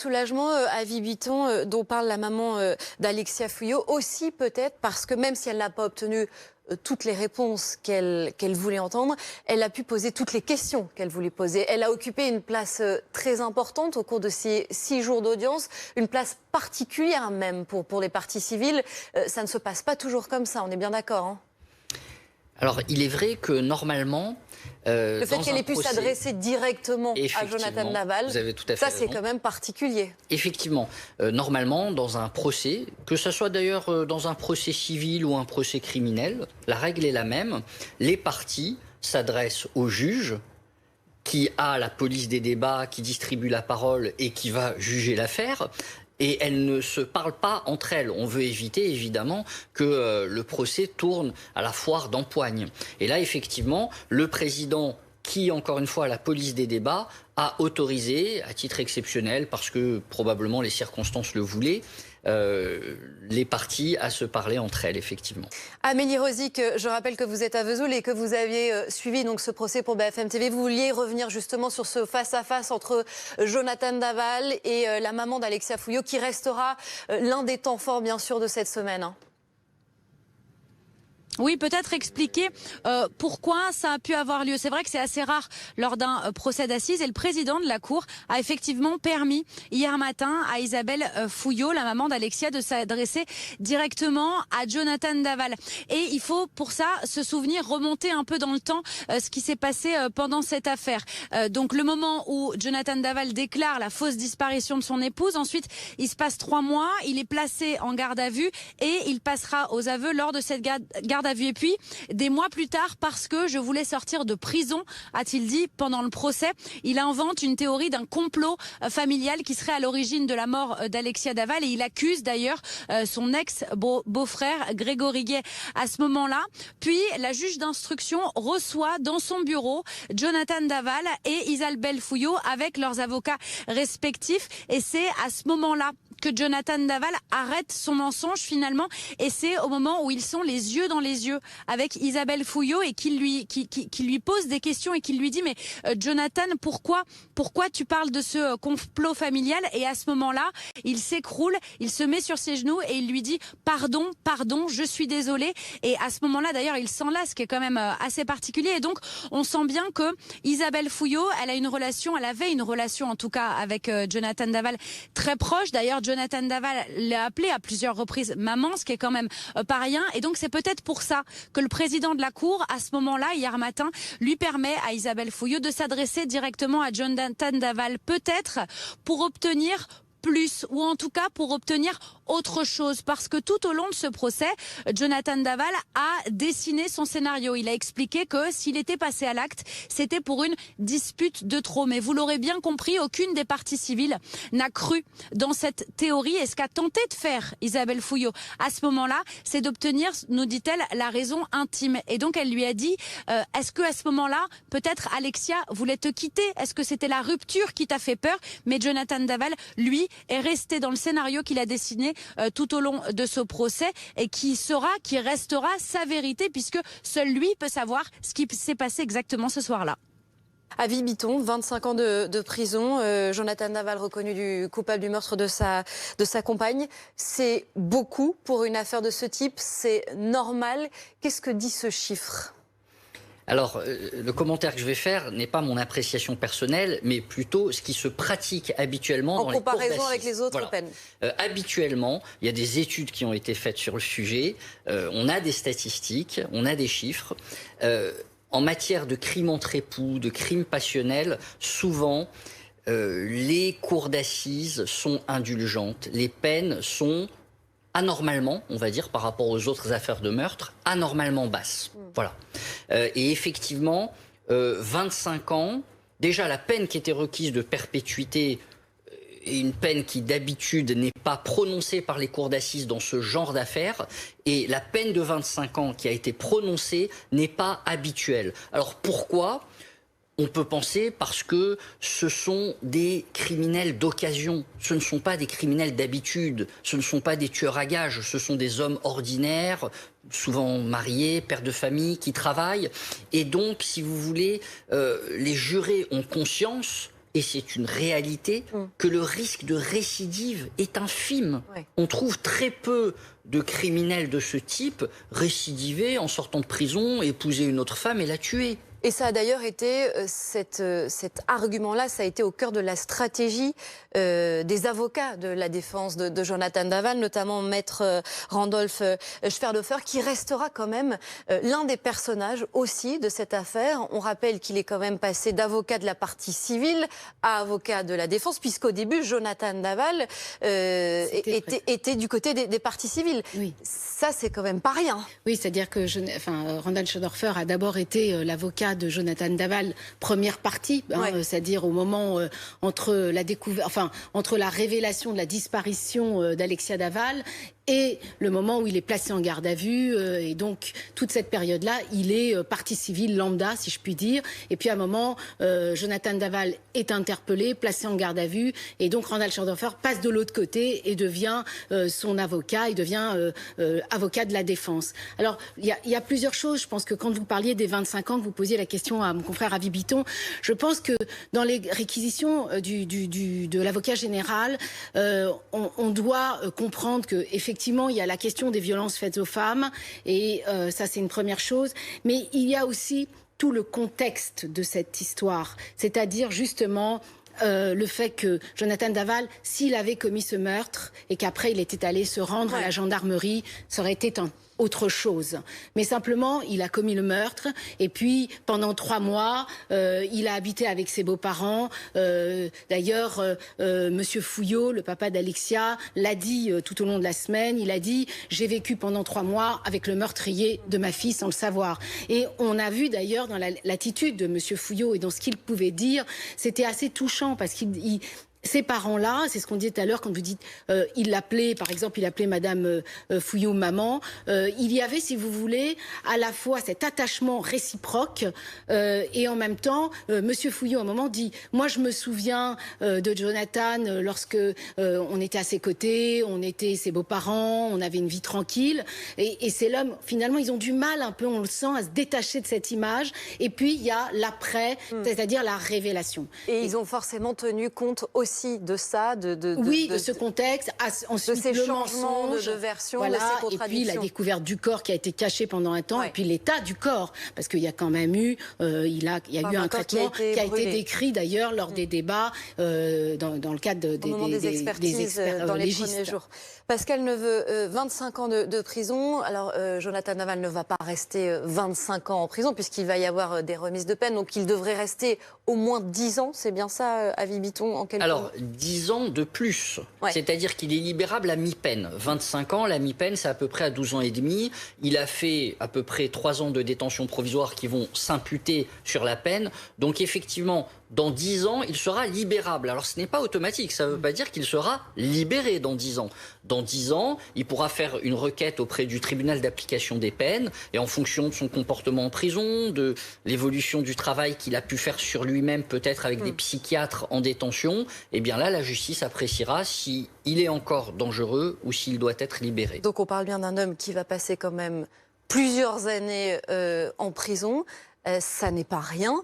Soulagement à Vibiton, dont parle la maman d'Alexia Fouillot, aussi peut-être parce que même si elle n'a pas obtenu toutes les réponses qu'elle voulait entendre, elle a pu poser toutes les questions qu'elle voulait poser. Elle a occupé une place très importante au cours de ces 6 jours d'audience, une place particulière même pour les parties civiles. Ça ne se passe pas toujours comme ça, on est bien d'accord, hein? Alors, il est vrai que normalement... le fait qu'elle ait pu s'adresser directement à Jonathan Daval, vous avez tout à fait ça c'est quand même particulier. Effectivement, normalement, dans un procès, que ce soit d'ailleurs dans un procès civil ou un procès criminel, la règle est la même. Les parties s'adressent au juge, qui a la police des débats, qui distribue la parole et qui va juger l'affaire. Et elles ne se parlent pas entre elles. On veut éviter, évidemment, que le procès tourne à la foire d'empoigne. Et là, effectivement, le président, qui, encore une fois, a la police des débats, a autorisé, à titre exceptionnel, parce que probablement les circonstances le voulaient, les parties à se parler entre elles, effectivement. Amélie Rosic, je rappelle que vous êtes à Vesoul et que vous aviez suivi donc ce procès pour BFM TV. Vous vouliez revenir justement sur ce face-à-face entre Jonathan Daval et la maman d'Alexia Fouillot, qui restera l'un des temps forts, bien sûr, de cette semaine, hein. Oui, peut-être expliquer pourquoi ça a pu avoir lieu. C'est vrai que c'est assez rare lors d'un procès d'assises et le président de la Cour a effectivement permis hier matin à Isabelle Fouillot, la maman d'Alexia, de s'adresser directement à Jonathan Daval. Et il faut pour ça se souvenir, remonter un peu dans le temps ce qui s'est passé pendant cette affaire. Donc le moment où Jonathan Daval déclare la fausse disparition de son épouse, ensuite il se passe 3 mois, il est placé en garde à vue et il passera aux aveux lors de cette garde à vue. Et puis, des mois plus tard, parce que je voulais sortir de prison, a-t-il dit pendant le procès, il invente une théorie d'un complot familial qui serait à l'origine de la mort d'Alexia Daval et il accuse d'ailleurs son ex-beau-frère Grégory Gay à ce moment-là. Puis, la juge d'instruction reçoit dans son bureau Jonathan Daval et Isabelle Fouillot avec leurs avocats respectifs et c'est à ce moment-là que Jonathan Daval arrête son mensonge finalement et c'est au moment où ils sont les yeux dans les yeux avec Isabelle Fouillot et qui lui pose des questions et qui lui dit mais Jonathan, pourquoi tu parles de ce complot familial? Et à ce moment-là il s'écroule, il se met sur ses genoux et il lui dit pardon, je suis désolé. Et à ce moment-là d'ailleurs il s'enlace, ce qui est quand même assez particulier. Et donc on sent bien que Isabelle Fouillot elle avait une relation en tout cas avec Jonathan Daval très proche. D'ailleurs Jonathan Daval l'a appelé à plusieurs reprises maman, ce qui est quand même pas rien. Et donc c'est peut-être pour ça que le président de la Cour, à ce moment-là, hier matin, lui permet à Isabelle Fouillot de s'adresser directement à Jonathan Daval, peut-être pour obtenir plus, ou en tout cas pour obtenir autre chose, parce que tout au long de ce procès, Jonathan Daval a dessiné son scénario. Il a expliqué que s'il était passé à l'acte, c'était pour une dispute de trop. Mais vous l'aurez bien compris, aucune des parties civiles n'a cru dans cette théorie. Et ce qu'a tenté de faire Isabelle Fouillot à ce moment-là, c'est d'obtenir, nous dit-elle, la raison intime. Et donc elle lui a dit, est-ce que à ce moment-là, peut-être Alexia voulait te quitter? Est-ce que c'était la rupture qui t'a fait peur? Mais Jonathan Daval, lui, est resté dans le scénario qu'il a dessiné tout au long de ce procès et qui restera sa vérité puisque seul lui peut savoir ce qui s'est passé exactement ce soir-là. À Vibiton, 25 ans de prison, Jonathan Daval reconnu coupable du meurtre de sa compagne. C'est beaucoup pour une affaire de ce type, c'est normal. Qu'est-ce que dit ce chiffre ? Alors, le commentaire que je vais faire n'est pas mon appréciation personnelle, mais plutôt ce qui se pratique habituellement dans les cours d'assises. En comparaison avec les autres peines. Habituellement, il y a des études qui ont été faites sur le sujet, on a des statistiques, on a des chiffres. En matière de crimes entre époux, de crimes passionnels, souvent, les cours d'assises sont indulgentes. Les peines sont anormalement, on va dire, par rapport aux autres affaires de meurtre, anormalement basses. Voilà. Et effectivement, 25 ans, déjà la peine qui était requise de perpétuité est une peine qui d'habitude n'est pas prononcée par les cours d'assises dans ce genre d'affaires, et la peine de 25 ans qui a été prononcée n'est pas habituelle. Alors pourquoi ? On peut penser parce que ce sont des criminels d'occasion, ce ne sont pas des criminels d'habitude, ce ne sont pas des tueurs à gages, ce sont des hommes ordinaires, souvent mariés, pères de famille, qui travaillent. Et donc, si vous voulez, les jurés ont conscience et c'est une réalité, que le risque de récidive est infime. On trouve très peu de criminels de ce type récidiver en sortant de prison, épouser une autre femme et la tuer. Et ça a d'ailleurs été, cet argument-là, ça a été au cœur de la stratégie des avocats de la défense de Jonathan Daval, notamment maître Randolph Schwerdhofer, qui restera quand même l'un des personnages aussi de cette affaire. On rappelle qu'il est quand même passé d'avocat de la partie civile à avocat de la défense, puisqu'au début, Jonathan Daval était du côté des parties civiles. Oui. Ça, c'est quand même pas rien. Oui, c'est-à-dire que Randolph Schwerdhofer a d'abord été l'avocat de Jonathan Daval, première partie, c'est-à-dire au moment entre la révélation de la disparition d'Alexia Daval et le moment où il est placé en garde à vue. Et donc, toute cette période-là, il est partie civile lambda, si je puis dire. Et puis, à un moment, Jonathan Daval est interpellé, placé en garde à vue. Et donc, Randolph Schwerdhofer passe de l'autre côté et devient son avocat. Il devient avocat de la défense. Alors, il y a plusieurs choses. Je pense que quand vous parliez des 25 ans, que vous posiez la question à mon confrère Avi Bitton, je pense que dans les réquisitions de l'avocat général, on doit comprendre que effectivement, il y a la question des violences faites aux femmes, et ça, c'est une première chose. Mais il y a aussi tout le contexte de cette histoire, c'est-à-dire justement le fait que Jonathan Daval, s'il avait commis ce meurtre et qu'après il était allé se rendre à la gendarmerie, ça aurait été autre chose. Mais simplement, il a commis le meurtre et puis pendant 3 mois, il a habité avec ses beaux-parents. D'ailleurs, Monsieur Fouillot, le papa d'Alexia, l'a dit tout au long de la semaine. Il a dit « J'ai vécu pendant 3 mois avec le meurtrier de ma fille sans le savoir ». Et on a vu d'ailleurs dans l'attitude de Monsieur Fouillot et dans ce qu'il pouvait dire, c'était assez touchant parce qu'il... Ces parents-là, c'est ce qu'on disait tout à l'heure quand vous dites, il l'appelait, par exemple, il appelait Madame Fouillot maman. Il y avait, si vous voulez, à la fois cet attachement réciproque et en même temps, Monsieur Fouillot, à un moment, dit, moi, je me souviens de Jonathan lorsque on était à ses côtés, on était ses beaux-parents, on avait une vie tranquille. Et c'est l'homme, finalement, ils ont du mal un peu, on le sent, à se détacher de cette image. Et puis, il y a l'après, c'est-à-dire la révélation. Et ils ont forcément tenu compte aussi de ça, de ce contexte, ensuite de ces le changements mensonge, de version, voilà, de ces contradictions. Et puis la découverte du corps qui a été caché pendant un temps, et puis l'état du corps, parce qu'il y a quand même eu, il y a eu un traitement qui a été décrit d'ailleurs lors des débats dans le cadre des expertises dans les premiers jours. Pascal Neveu, 25 ans de prison. Alors Jonathan Daval ne va pas rester 25 ans en prison puisqu'il va y avoir des remises de peine, donc il devrait rester au moins 10 ans. C'est bien ça, Avi Bitton, en quelque Alors, 10 ans de plus. C'est-à-dire qu'il est libérable à mi-peine. 25 ans, la mi-peine, c'est à peu près à 12 ans et demi. Il a fait à peu près 3 ans de détention provisoire qui vont s'imputer sur la peine. Donc, effectivement, dans 10 ans, il sera libérable. Alors, ce n'est pas automatique. Ça ne veut pas dire qu'il sera libéré dans 10 ans. Dans 10 ans, il pourra faire une requête auprès du tribunal d'application des peines. Et en fonction de son comportement en prison, de l'évolution du travail qu'il a pu faire sur lui-même, peut-être avec des psychiatres en détention, eh bien là, la justice appréciera s'il est encore dangereux ou s'il doit être libéré. Donc on parle bien d'un homme qui va passer quand même plusieurs années en prison. Ça n'est pas rien.